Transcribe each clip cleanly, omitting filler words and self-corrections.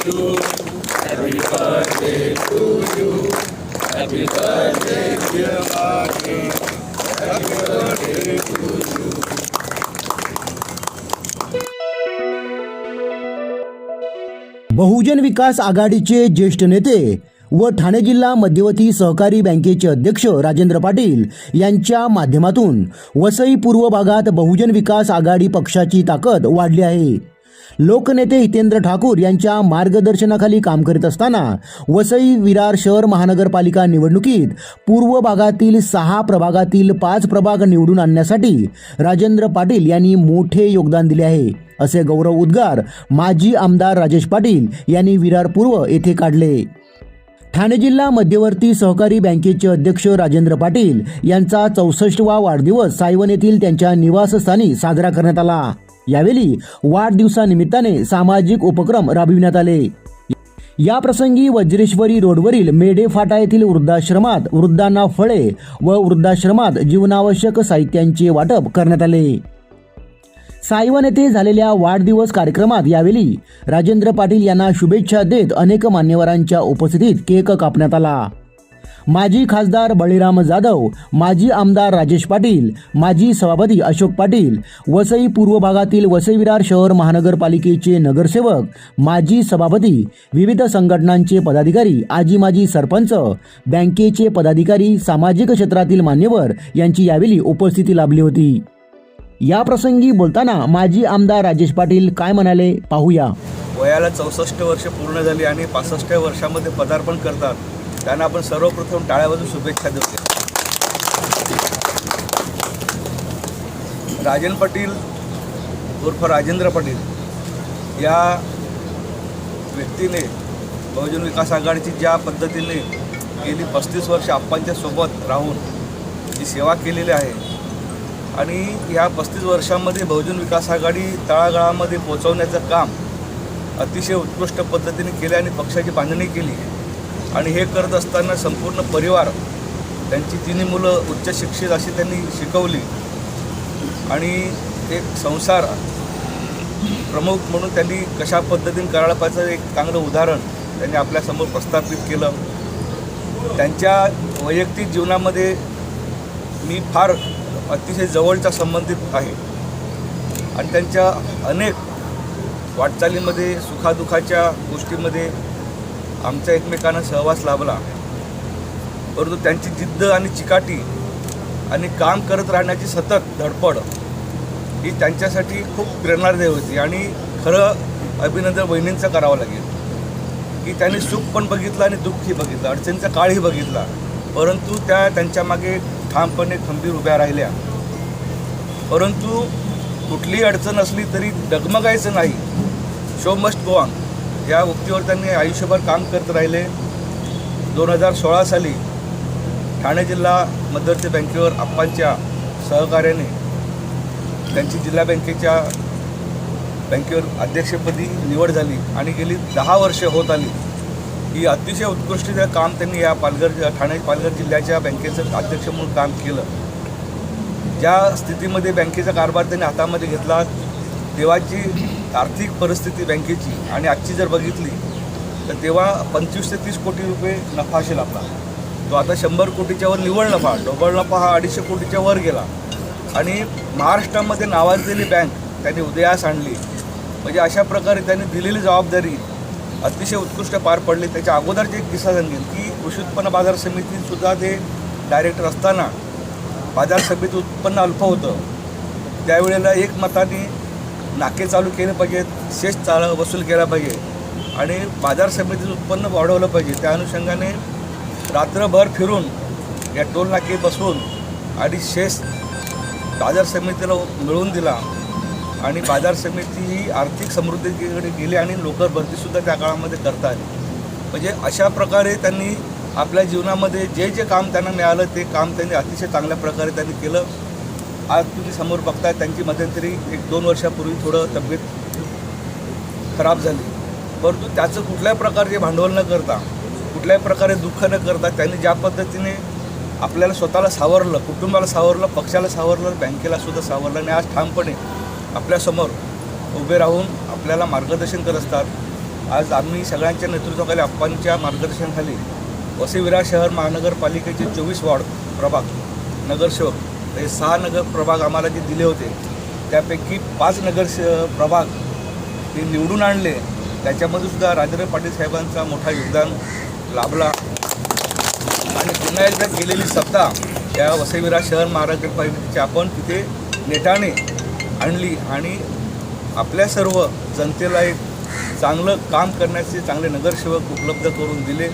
you. Happy birthday to you. Happy birthday dear Marty. Happy birthday to you. बहुजन विकास आघाडीचे ज्येष्ठ नेते व ठाणे जिल्हा मध्यवर्ती सहकारी बँकेचे अध्यक्ष राजेंद्र पाटील यांच्या माध्यमातून वसई पूर्व भागात बहुजन विकास आघाडी पक्षाची ताकद वाढली आहे. लोकनेते हितेंद्र ठाकूर यांच्या मार्गदर्शनाखाली काम करीत असताना वसई विरार शहर महानगरपालिका निवडणुकीत पूर्व भागातील 6 प्रभागातील 5 प्रभाग निवडून आणण्यासाठी राजेंद्र पाटील यांनी मोठे योगदान दिले आहे, असे गौरव उद्गार माजी आमदार राजेश पाटील यांनी विरार पूर्व येथे काढले. ठाणे जिल्हा मध्यवर्ती सहकारी बँकेचे अध्यक्ष राजेंद्र पाटील यांचा 64वा वाढदिवस सायवन येथील त्यांच्या निवासस्थानी साजरा करण्यात आला. यावेळी वाढदिवसानिमित्ताने सामाजिक उपक्रम राबविण्यात आले. या प्रसंगी वज्रेश्वरी रोडवरील मेढे फाटा येथील वृद्धाश्रमात वृद्धांना फळे व वृद्धाश्रमात जीवनावश्यक साहित्यांचे वाटप करण्यात आले. सायवन येथे झालेल्या वाढदिवस कार्यक्रमात यावेळी राजेंद्र पाटील यांना शुभेच्छा देत अनेक मान्यवरांच्या उपस्थितीत केक कापण्यात आला. माजी खासदार बळीराम जाधव, माजी आमदार राजेश पाटील, माजी सभापती अशोक पाटील, वसई पूर्व भागातील वसई विरार शहर महानगरपालिकेचे नगरसेवक, माजी सभापती, विविध संघटनांचे पदाधिकारी, आजी माजी सरपंच, बँकेचे पदाधिकारी, सामाजिक क्षेत्रातील मान्यवर यांची यावेळी उपस्थिती लाभली होती. या प्रसंगी बोलताना माजी आमदार राजेश पाटील काय म्हणाले पाहूया. वयाला 64 वर्ष पूर्ण झाली आणि 65व्या वर्षामध्ये पदार्पण करतात, त्यांना आपण सर्वप्रथम टाळ्या वाजवून शुभेच्छा देतो. राजन पाटील उर्फ राजेंद्र पाटील या व्यक्तीने बहुजन विकास आघाडीची ज्या पद्धतीने गेली 35 वर्ष आप्पांच्या सोबत राहून जी सेवा केलेली आहे आणि या 35 वर्षांमध्ये बहुजन विकास आघाडी तळागाळामध्ये पोहोचवण्याचं काम अतिशय उत्कृष्ट पद्धतीने केले आणि पक्षाची बांधणी केली. आणि हे करत असताना संपूर्ण परिवार, त्यांची 3 मुलं उच्च शिक्षित अशी त्यांनी शिकवली आणि एक संसार प्रमुख म्हणून त्यांनी कशा पद्धतीने करायला पाहिजे एक चांगलं उदाहरण त्यांनी आपल्यासमोर प्रस्थापित केलं. त्यांच्या वैयक्तिक जीवनामध्ये मी फार अतिशय जवळचा संबंधित आहे आणि त्यांच्या अनेक वाटचालीमध्ये सुखादुखाच्या गोष्टीमध्ये आमचा एकमेकांना सहवास लाभला. परंतु त्यांची जिद्द आणि चिकाटी आणि काम करत राहण्याची सतत धडपड ही त्यांच्यासाठी खूप प्रेरणादायी होती. आणि खरं अभिनंदन वहिनींचं करावं लागेल की त्यांनी सुख पण बघितलं आणि दुःखही बघितलं, अडचणीचा काळही बघितला, परंतु त्या त्यांच्या मागे ठामपणे खंबीर उभ्या राहिल्या. परंतु कुठलीही अडचण असली तरी डगमगायचं नाही, शो मस्ट गो ऑन या उक्तीवर त्यांनी आयुष्यभर काम करत राहिले. 2016 साली ठाणे जिल्हा मध्यवर्ती बँकेवर आप्पांच्या सहकार्याने त्यांची जिल्हा बँकेवर अध्यक्षपदी निवड झाली आणि गेली 10 वर्ष होत आली. ही अतिशय उत्कृष्ट काम त्यांनी या पालघर जिल्ह्याच्या बँकेचं अध्यक्ष म्हणून काम केलं. ज्या स्थितीमध्ये बँकेचा कारभार त्यांनी हातामध्ये घेतला, तेव्हाची आर्थिक परिस्थिती बँकेची आणि आजची जर बघितली तर तेव्हा 25 ते 30 कोटी रुपये नफा असेल आपला, तो आता 100 कोटीच्या वर निव्वळ नफा, डबल नफा हा 250 कोटीच्या वर गेला. आणि महाराष्ट्रामध्ये नावाजलेली बँक त्यांनी उदयास आणली. म्हणजे अशा प्रकारे त्यांनी दिलेली जबाबदारी अतिशय उत्कृष्ट पार पडली. त्याच्या अगोदरचे एक किस्सा सांगेन की कृषी उत्पन्न बाजार समितीतसुद्धा ते डायरेक्टर असताना बाजार समितीत उत्पन्न अल्प होतं, त्यावेळेला एकमताने नाके चालू केले पाहिजेत, शेष वसूल केला पाहिजे आणि बाजार समितीचं उत्पन्न वाढवलं पाहिजे. त्या अनुषंगाने रात्रभर फिरून या टोल नाके बसवून आणि शेष बाजार समितीला मिळवून दिला आणि बाजार समिती ही आर्थिक समृद्धीकडे गेली आणि नोकर भरतीसुद्धा त्या काळामध्ये करता आली. म्हणजे अशा प्रकारे त्यांनी आपल्या जीवनामध्ये जे जे काम त्यांना मिळालं ते काम त्यांनी अतिशय चांगल्या प्रकारे त्यांनी केलं. आज तुम्ही समोर बघताय त्यांची मध्यंतरी 1-2 वर्षापूर्वी थोडं तब्येत खराब झाली, परंतु त्याचं कुठल्याही प्रकारचे भांडवल न करता, कुठल्याही प्रकारे दुःख न करता त्यांनी ज्या पद्धतीने आपल्याला स्वतःला सावरलं, कुटुंबाला सावरलं, पक्षाला सावरलं, बँकेलासुद्धा सावरलं आणि आज ठामपणे आपल्यासमोर उभे राहून आपल्याला मार्गदर्शन करत असतात. आज आम्ही सगळ्यांच्या नेतृत्वाखाली आप्पांच्या मार्गदर्शनाखाली वसई विरार शहर महानगरपालिकेचे 24 वॉर्ड प्रभाग नगरसेवक हे 6 नगर प्रभाग आम्हाला जे दिले होते त्यापैकी 5 प्रभाग हे निवडून आणले. त्याच्यामध्ये सुद्धा राजेंद्र पाटील साहेबांचा मोठा योगदान लाभला आणि पुन्हा एकदा गेलेली सत्ता या वसई विरार शहर महानगरपालिकेची आपण तिथे नेटाने आणली आणि आपल्या सर्व जनतेला एक चांगलं काम करण्याचे चांगले नगरसेवक उपलब्ध करून दिले.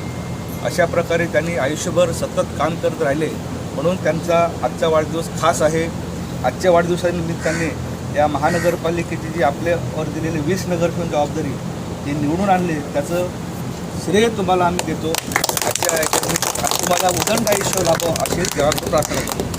अशा प्रकारे त्यांनी आयुष्यभर सतत काम करत राहिले म्हणून त्यांचा आजचा वाढदिवस खास आहे. आजच्या वाढदिवसानिमित्ताने या महानगरपालिकेची जी आपल्यावर दिलेली 20 नगरसेवक जबाबदारी ती निवडून आणले त्याचं श्रेय तुम्हाला आम्ही देतो. आजच्या तुम्हाला उदंड आयुष्य लाभो अशी प्रार्थना करतो.